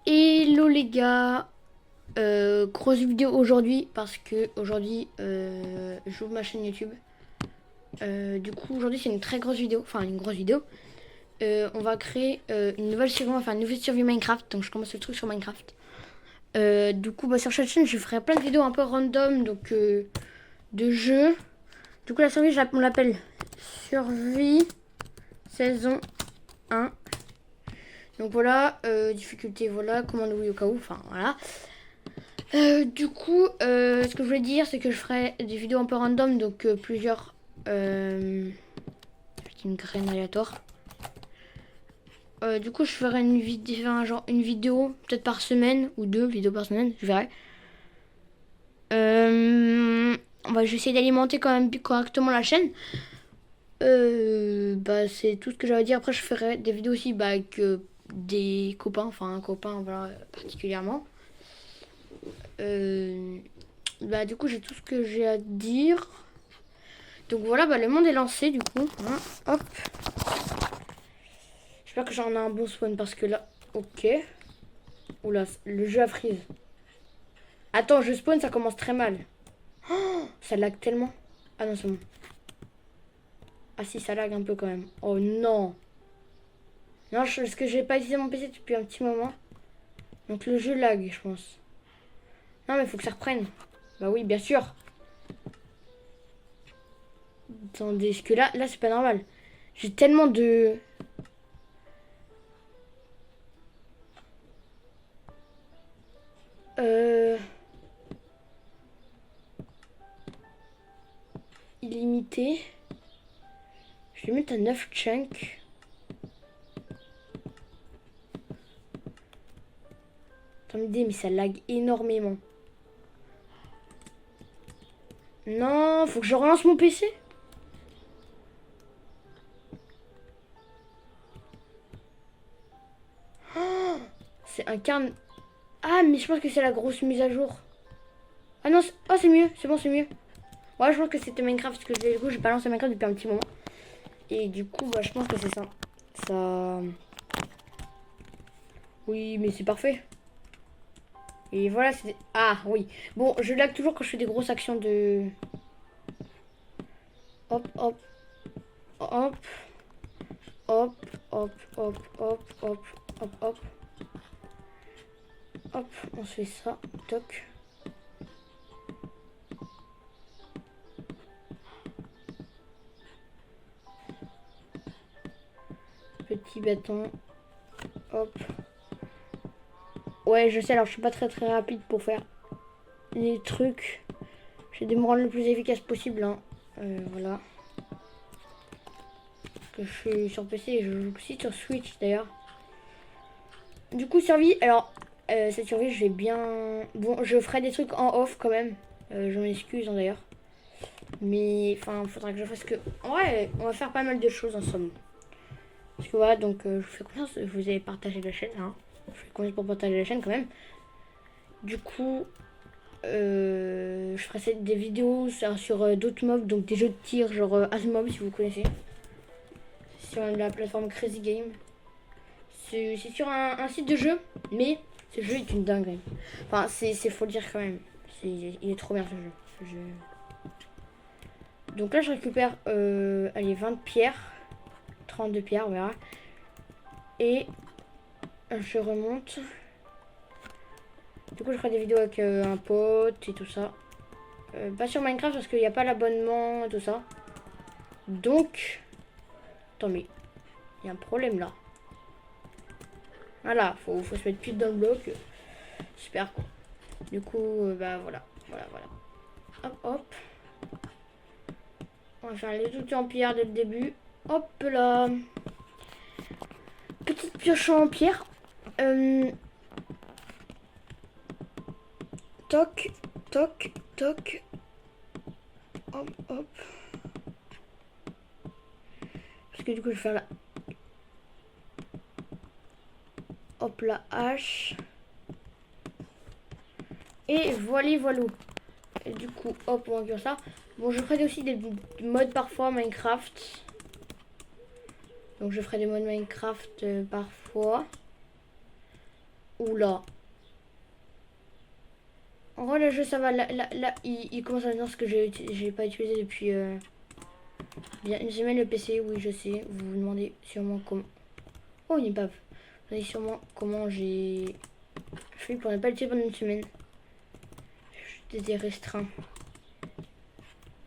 Hello les gars, grosse vidéo aujourd'hui parce que aujourd'hui j'ouvre ma chaîne YouTube. Du coup aujourd'hui c'est une très grosse vidéo, enfin une grosse vidéo. On va créer une nouvelle survie, enfin une nouvelle survie Minecraft. Donc je commence le truc sur Minecraft. Du coup sur cette chaîne je ferai plein de vidéos un peu random, donc de jeux. Du coup la survie on l'appelle Survie saison 1. Donc voilà, difficulté voilà, commande oui au cas où, enfin voilà. Du coup, ce que je voulais dire, c'est que je ferai des vidéos un peu random, donc plusieurs. Une graine aléatoire. Du coup, je ferai une vidéo, genre une vidéo peut-être par semaine ou deux vidéos par semaine, je verrai. Je vais essayer d'alimenter quand même correctement la chaîne. C'est tout ce que j'avais à dire. Après, je ferai des vidéos aussi avec des copains, enfin un copain voilà, particulièrement. Du coup, j'ai tout ce que j'ai à dire. Donc voilà, le monde est lancé du coup. Hein, hop. J'espère que j'en ai un bon spawn parce que là. Ok. Oula, le jeu a freeze. Attends, je spawn, ça commence très mal. Oh, ça lag tellement. Ah non, c'est bon. Ah si, ça lag un peu quand même. Oh non. Non, parce que j'ai pas utilisé mon PC depuis un petit moment. Donc le jeu lag, je pense. Non, mais il faut que ça reprenne. Bah oui, bien sûr. Attendez, parce que là c'est pas normal. J'ai tellement de. Euh. Illimité. Je vais mettre à 9 chunks. Attendez, mais ça lag énormément. Non, faut que je relance mon PC. Oh, c'est un carne. Ah, mais je pense que c'est la grosse mise à jour. Ah non, oh, c'est mieux, c'est bon, c'est mieux. Ouais, je pense que c'était Minecraft parce que du coup, j'ai pas lancé Minecraft depuis un petit moment. Et du coup, je pense que c'est ça. Ça. Oui, mais c'est parfait. Et voilà, c'est. Ah, oui. Bon, je lag toujours quand je fais des grosses actions de. Hop, hop, hop, hop, hop, hop, hop, hop, hop, hop. Hop, on se fait ça. Toc. Petit bâton. Hop. Ouais, je sais, alors je suis pas très très rapide pour faire les trucs. J'ai de me rendre le plus efficace possible. Hein. Voilà. Que je suis sur PC et je joue aussi sur Switch d'ailleurs. Du coup, survie. Alors, cette survie, je vais bien. Bon, je ferai des trucs en off quand même. Je m'excuse d'ailleurs. Mais enfin, faudra que je fasse que. Ouais, on va faire pas mal de choses en somme. Parce que voilà, donc je vous fais confiance. Vous avez partagé la chaîne. Hein. Je fais confiance pour partager la chaîne quand même. Du coup, je ferai des vidéos sur d'autres mobs, donc des jeux de tir, genre Asmob si vous connaissez. Sur la plateforme Crazy Game. C'est sur un site de jeu, mais ce jeu est une dinguerie. Enfin, faut le dire quand même. Il est trop bien ce jeu. Donc là, je récupère allez, 20 pierres. 32 pierres, on verra. Et je remonte. Du coup, je ferai des vidéos avec un pote et tout ça. Pas sur Minecraft parce qu'il n'y a pas l'abonnement et tout ça. Donc, attends, mais il y a un problème là. Voilà, faut se mettre pile dans le bloc. Super quoi. Du coup, voilà. Hop, hop. On va faire les outils en pierre dès le début. Hop là. Petite pioche en pierre. Toc, toc, toc. Hop, hop. Parce que du coup, je vais faire la. Hop, la hache. Et voilà. Et du coup, hop, on va faire ça. Bon, je ferai aussi des modes parfois Minecraft. Donc, je ferai des modes Minecraft parfois. Oula. En vrai, le jeu, ça va. Là, il commence à venir ce que j'ai pas utilisé depuis bien une semaine le PC. Oui, je sais. Vous vous demandez sûrement comment. Oh, une épave. Vous demandez sûrement comment j'ai fait pour ne pas l'utiliser pendant une semaine. J'étais restreint.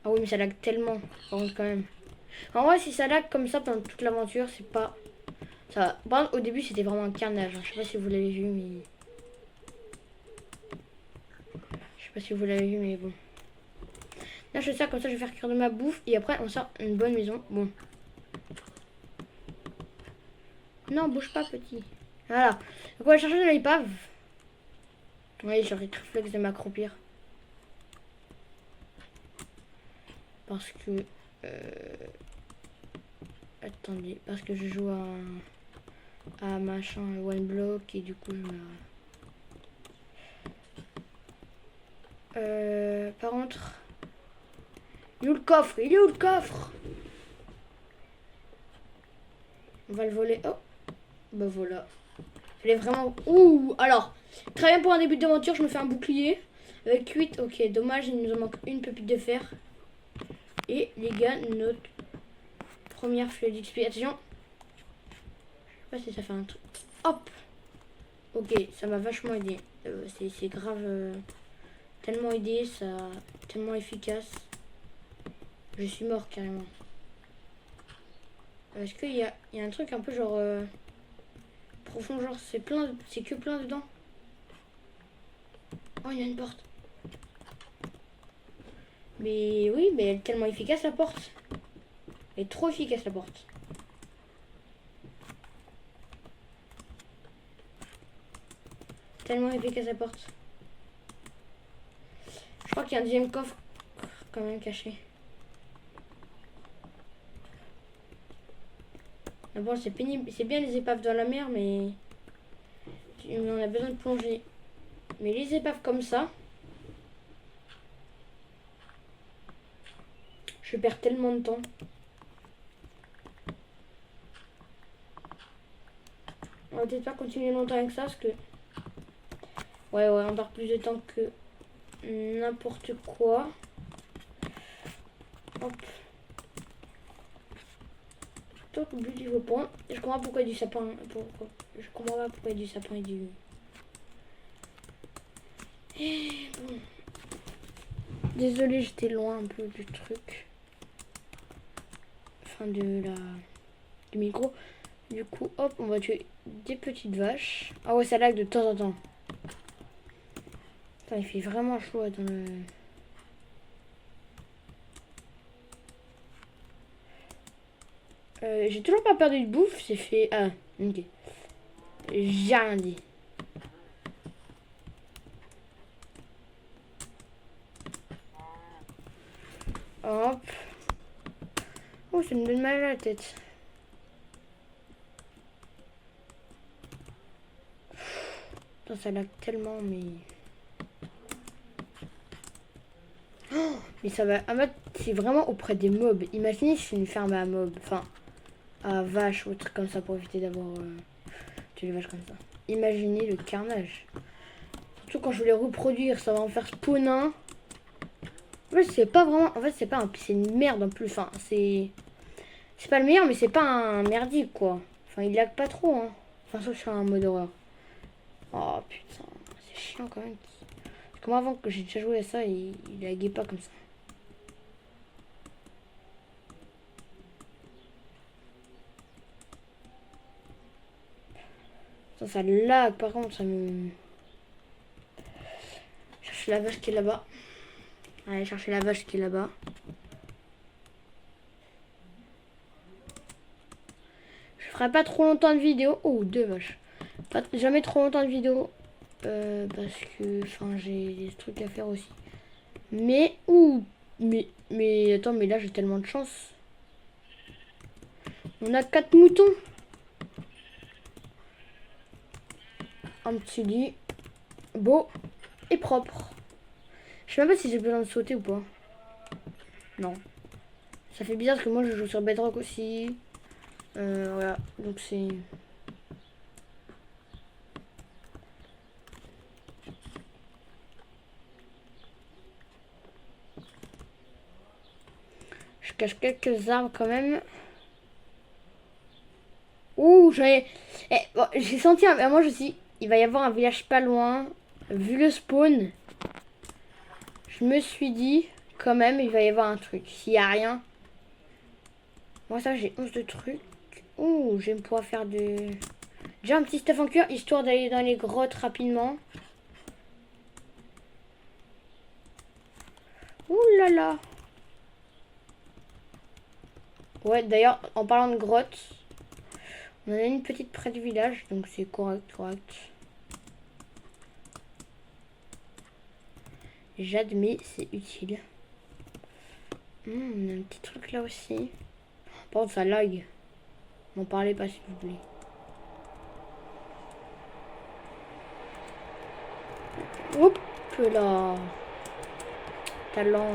Ah oui, mais ça lag tellement. Par contre, quand même. En vrai, si ça lag comme ça pendant toute l'aventure, c'est pas. Ça va. Par contre, au début, c'était vraiment un carnage. Je sais pas si vous l'avez vu, mais. Je sais pas si vous l'avez vu, mais bon. Là, je fais ça, comme ça, je vais faire cuire de ma bouffe. Et après, on sort une bonne maison. Bon. Non, bouge pas, petit. Voilà. Donc, on va chercher de l'épave. Oui, j'aurais le réflexe de m'accroupir. Parce que... Attendez. Parce que je joue à machin one block. Et du coup, je me... Par contre... Il est où le coffre? Il est où le coffre? On va le voler. Oh. Bah voilà. Elle est vraiment... Ouh. Alors, très bien pour un début d'aventure. Je me fais un bouclier. Avec 8. Ok, dommage. Il nous en manque une pépite de fer. Et les gars, notre première flèche d'XP. Attention. Je sais pas si ça fait un truc. Hop. Ok, ça m'a vachement aidé. C'est grave. Tellement aidé. Ça... Tellement efficace. Je suis mort carrément. Est-ce qu'il y a un truc un peu genre... profond, genre c'est plein, c'est que plein dedans. Oh, il y a une porte. Mais oui, mais elle est tellement efficace la porte. Elle est trop efficace la porte. Tellement efficace la porte. Je crois qu'il y a un deuxième coffre quand même caché. Ah bon, c'est pénible, c'est bien les épaves dans la mer, mais on a besoin de plonger. Mais les épaves comme ça, je perds tellement de temps. On va peut-être pas continuer longtemps avec ça parce que... Ouais, on perd plus de temps que n'importe quoi. Hop. Donc, but du point. Je comprends pourquoi il y a du sapin. Je comprends pas pourquoi il y a du sapin et du... Et bon. Désolée, j'étais loin un peu du truc. Enfin, du micro. Du coup, hop, on va tuer des petites vaches. Ah ouais, ça lag de temps en temps. Putain, il fait vraiment chaud dans le... J'ai toujours pas perdu de bouffe, c'est fait... Ah, ok. J'ai rien dit. Hop. Oh, ça me donne mal à la tête. Putain, ça lag tellement, mais... Oh, mais ça va... En fait, c'est vraiment auprès des mobs. Imaginez si c'est une ferme à mobs. Enfin, à vaches ou trucs comme ça pour éviter d'avoir... tuer les vaches comme ça. Imaginez le carnage. Surtout quand je vais les reproduire, ça va en faire spawn un. En fait, c'est pas vraiment... En fait, c'est pas un... C'est une merde en plus. Enfin, c'est... C'est pas le meilleur, mais c'est pas un merdique, quoi. Enfin, il lag pas trop, hein. Enfin, sauf sur un mode horreur. Oh, putain. C'est chiant, quand même. Parce que moi, avant que j'ai déjà joué à ça, il laguait pas comme ça. Ça lag, par contre, ça me... Chercher la vache qui est là-bas. Allez, chercher la vache qui est là-bas. Je ferai pas trop longtemps de vidéo. Oh, deux vaches. Pas jamais trop longtemps de vidéo. Parce que, enfin, j'ai des trucs à faire aussi. Mais, ouh, mais, attends, mais là, j'ai tellement de chance. On a 4 moutons. Un petit lit. Beau et propre. Je sais même pas si j'ai besoin de sauter ou pas. Non. Ça fait bizarre parce que moi, je joue sur Bedrock aussi. Voilà, donc c'est... cache quelques arbres quand même. Ouh, j'ai senti un moment, je me suis dit, il va y avoir un village pas loin. Vu le spawn, je me suis dit, quand même, il va y avoir un truc. S'il n'y a rien. Moi, ça, j'ai 11 de trucs. Ouh, je vais pouvoir faire de... Déjà un petit stuff en cuir, histoire d'aller dans les grottes rapidement. Ouh là là. Ouais, d'ailleurs, en parlant de grottes, on en a une petite près du village, donc c'est correct. J'admets, c'est utile. On a un petit truc là aussi. Par contre, ça lag. M'en parlez pas, s'il vous plaît. Hop là. Talent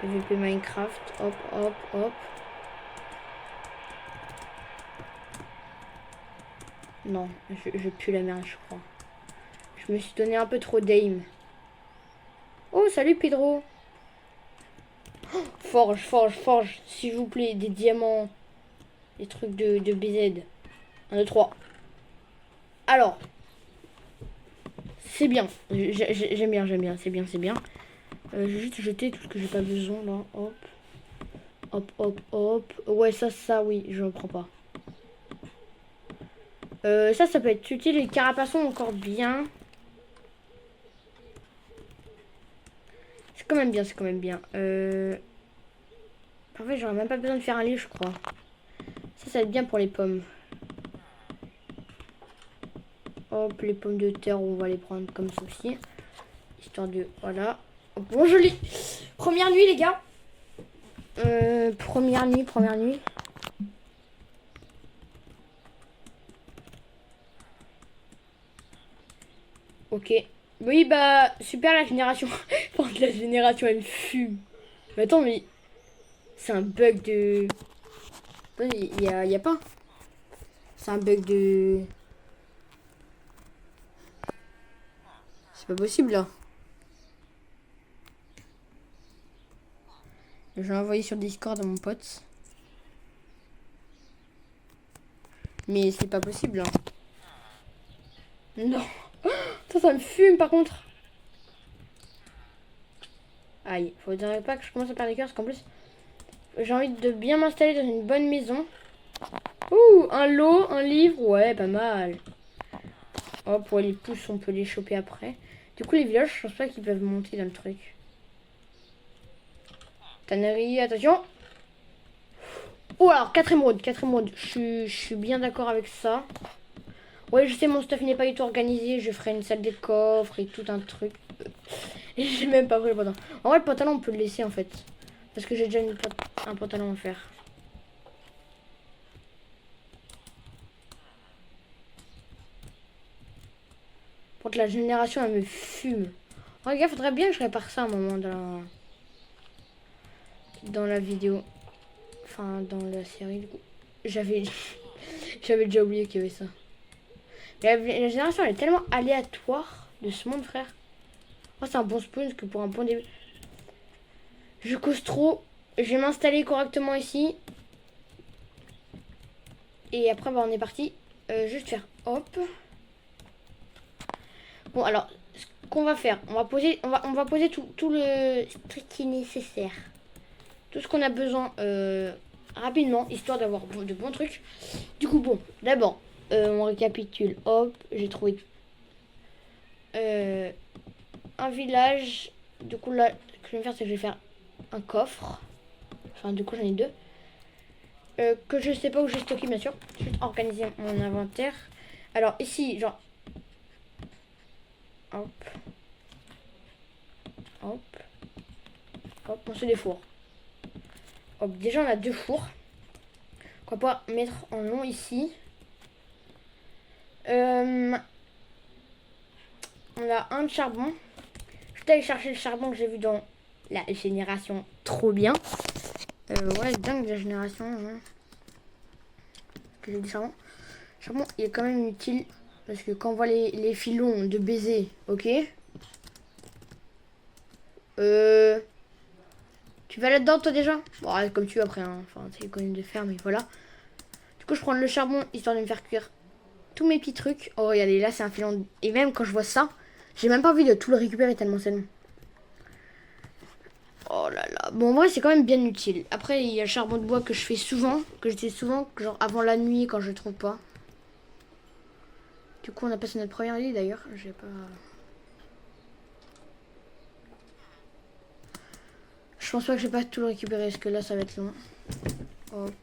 PVP Minecraft. Hop. Non, je pue la merde, je crois. Je me suis donné un peu trop d'aim. Oh, salut Pedro. Oh, forge, s'il vous plaît, des diamants. Des trucs de BZ. 1, 2, 3. Alors. C'est bien. J'aime bien. C'est bien. Je vais juste jeter tout ce que j'ai pas besoin là. Hop. Ouais, ça, oui, je ne prends pas. Ça peut être utile. Les carapaçons encore bien. C'est quand même bien. Parfait, j'aurais même pas besoin de faire un lit, je crois. Ça va être bien pour les pommes. Hop, les pommes de terre, on va les prendre comme ceci. Histoire de... Voilà. Bon, joli. Première nuit, les gars. Première nuit. Ok. Oui, bah, super la génération. Enfin, la génération, elle fume. Mais attends, mais... C'est un bug de... Il y a pas. C'est un bug de... C'est pas possible, là. Je vais envoyer sur Discord à mon pote. Mais c'est pas possible, là. Non. Ça me fume, par contre. Aïe, faudrait pas que je commence à perdre des cœurs, parce qu'en plus, j'ai envie de bien m'installer dans une bonne maison. Ouh, un lot, un livre, ouais, pas mal. Hop, ouais, les pousses, on peut les choper après. Du coup, les villages, je pense pas qu'ils peuvent monter dans le truc. Tannerie, attention. Oh, alors, 4 émeraudes. Je suis bien d'accord avec ça. Ouais, je sais, mon stuff n'est pas du tout organisé. Je ferai une salle des coffres et tout un truc. J'ai même pas pris le pantalon. En vrai, le pantalon, on peut le laisser, en fait. Parce que j'ai déjà un pantalon à faire. Pour que la génération, elle me fume. Oh, les gars, faudrait bien que je répare ça à un moment dans la vidéo. Enfin, dans la série, du coup. J'avais déjà oublié qu'il y avait ça. Mais la génération, elle est tellement aléatoire de ce monde, frère. Oh, c'est un bon spawn que pour un bon début. Je cause trop. Je vais m'installer correctement ici. Et après, bah, on est parti. Juste faire hop. Bon, alors, ce qu'on va faire, on va poser tout le strict qui est nécessaire. Tout ce qu'on a besoin rapidement, histoire d'avoir de bons trucs. Du coup, bon, d'abord, on récapitule. Hop, j'ai trouvé un village. Du coup, là, ce que je vais faire, c'est que je vais faire un coffre. Enfin, du coup, j'en ai 2. Que je sais pas où j'ai stocké, bien sûr. Juste organiser mon inventaire. Alors, ici, genre... Hop. On se des fours. Hop, déjà, on a 2 fours. Qu'on va pouvoir mettre en long ici. On a un de charbon. Je vais aller chercher le charbon que j'ai vu dans la génération. Trop bien. Ouais, dingue la génération. Hein. Que j'ai du charbon. Charbon, il est quand même utile. Parce que quand on voit les filons de baiser, ok. Tu vas là-dedans toi déjà? Bon, comme tu veux après, hein. Enfin, c'est connu de faire, mais voilà. Du coup, je prends le charbon histoire de me faire cuire tous mes petits trucs. Oh, regardez, là, c'est un filon. Et même quand je vois ça, j'ai même pas envie de tout le récupérer tellement c'est long. Oh là là. Bon, en vrai, c'est quand même bien utile. Après, il y a le charbon de bois que je fais souvent, que j'utilise souvent, genre avant la nuit quand je le trouve pas. Du coup, on a passé notre première nuit d'ailleurs. J'ai pas. Je pense pas que je vais pas tout le récupérer parce que là, ça va être long. Hop.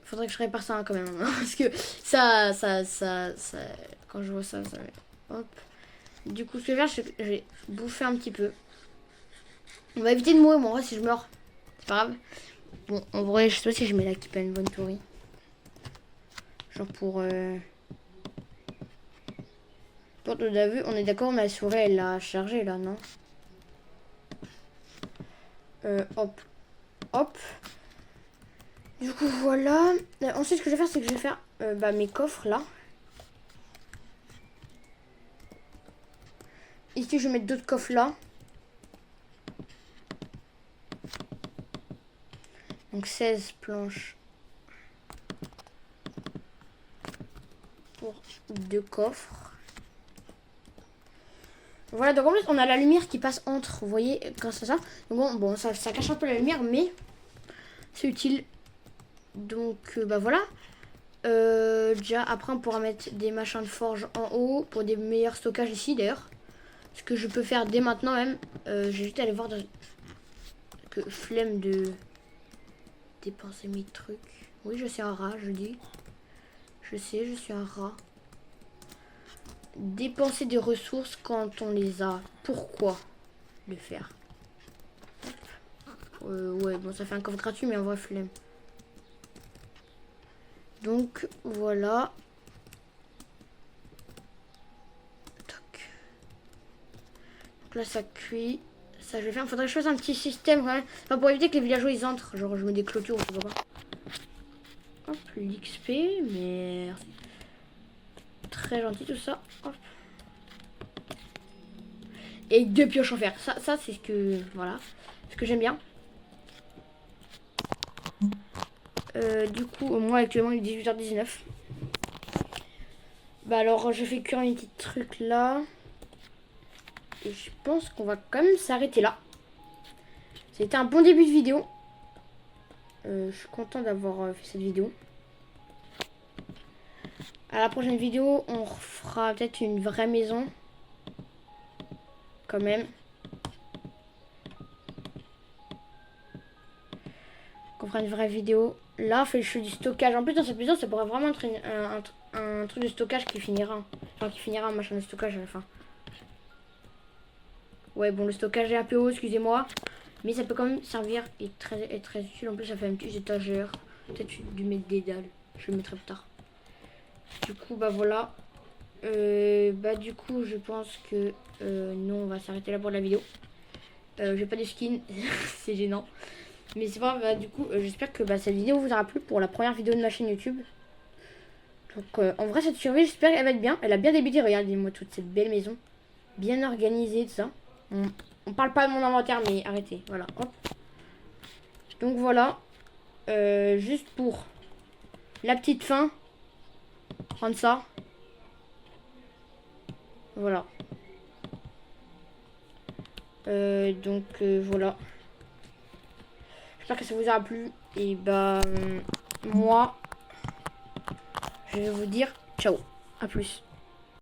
Faudrait que je répare ça hein, quand même. Hein, parce que ça. Quand je vois ça, ça va. Hop. Du coup, ce que je vais faire, je vais bouffer un petit peu. On va éviter de mourir. Bon, en vrai, si je meurs, c'est pas grave. Bon, en vrai, je sais pas si je mets la keep inventory. Genre pour. Pour on a vu, on est d'accord, mais la souris, elle l'a chargé là, non? Hop. Hop. Du coup, voilà. Ensuite, ce que je vais faire, c'est que je vais faire mes coffres là. Ici, je vais mettre d'autres coffres là. Donc 16 planches pour 2 coffres. Voilà, donc en plus on a la lumière qui passe entre, vous voyez, grâce à ça. Donc bon ça cache un peu la lumière, mais c'est utile. Donc bah voilà. Déjà après on pourra mettre des machins de forge en haut pour des meilleurs stockages ici d'ailleurs. Ce que je peux faire dès maintenant même. J'ai juste aller voir que flemme de dépenser mes trucs. Oui, je suis un rat, je dis. Je sais, je suis un rat. Dépenser des ressources quand on les a. Pourquoi le faire? Ouais, bon, ça fait un coffre gratuit, mais en vrai, flemme. Donc, voilà. Toc. Donc là, ça cuit. Ça, je vais faire. Faudrait que je fasse un petit système quand même. Enfin, pour éviter que les villageois ils entrent. Genre, je mets des clôtures ou je sais pas quoi. Hop, l'XP, merci. Très gentil tout ça. Hop. Et 2 pioches en fer. Ça c'est ce que. Voilà. Ce que j'aime bien. Du coup, moi actuellement il est 18h19. Bah alors je fais cuire mes petits trucs là. Et je pense qu'on va quand même s'arrêter là. C'était un bon début de vidéo. Je suis content d'avoir fait cette vidéo. À la prochaine vidéo, on fera peut-être une vraie maison. Quand même. On fera une vraie vidéo. Là, on fait le jeu du stockage. En plus, dans cette vidéo, ça pourrait vraiment être un truc de stockage qui finira. Enfin, qui finira un machin de stockage à la fin. Ouais, bon, le stockage est un peu haut, excusez-moi. Mais ça peut quand même servir et être très utile. En plus, ça fait un petit étagère. Peut-être dû mettre des dalles. Je le mettrai plus tard. Du coup, bah voilà. Du coup, je pense que nous, on va s'arrêter là pour la vidéo. J'ai pas de skin. C'est gênant. Mais c'est pas grave, du coup, j'espère que cette vidéo vous aura plu pour la première vidéo de ma chaîne YouTube. Donc, en vrai, cette survie, j'espère qu'elle va être bien. Elle a bien débuté. Regardez-moi toute cette belle maison. Bien organisée, tout ça. On parle pas de mon inventaire, mais arrêtez. Voilà, hop. Donc, voilà. Juste pour la petite fin. Prendre ça. Voilà. Voilà. J'espère que ça vous aura plu. Et moi, je vais vous dire ciao. À plus.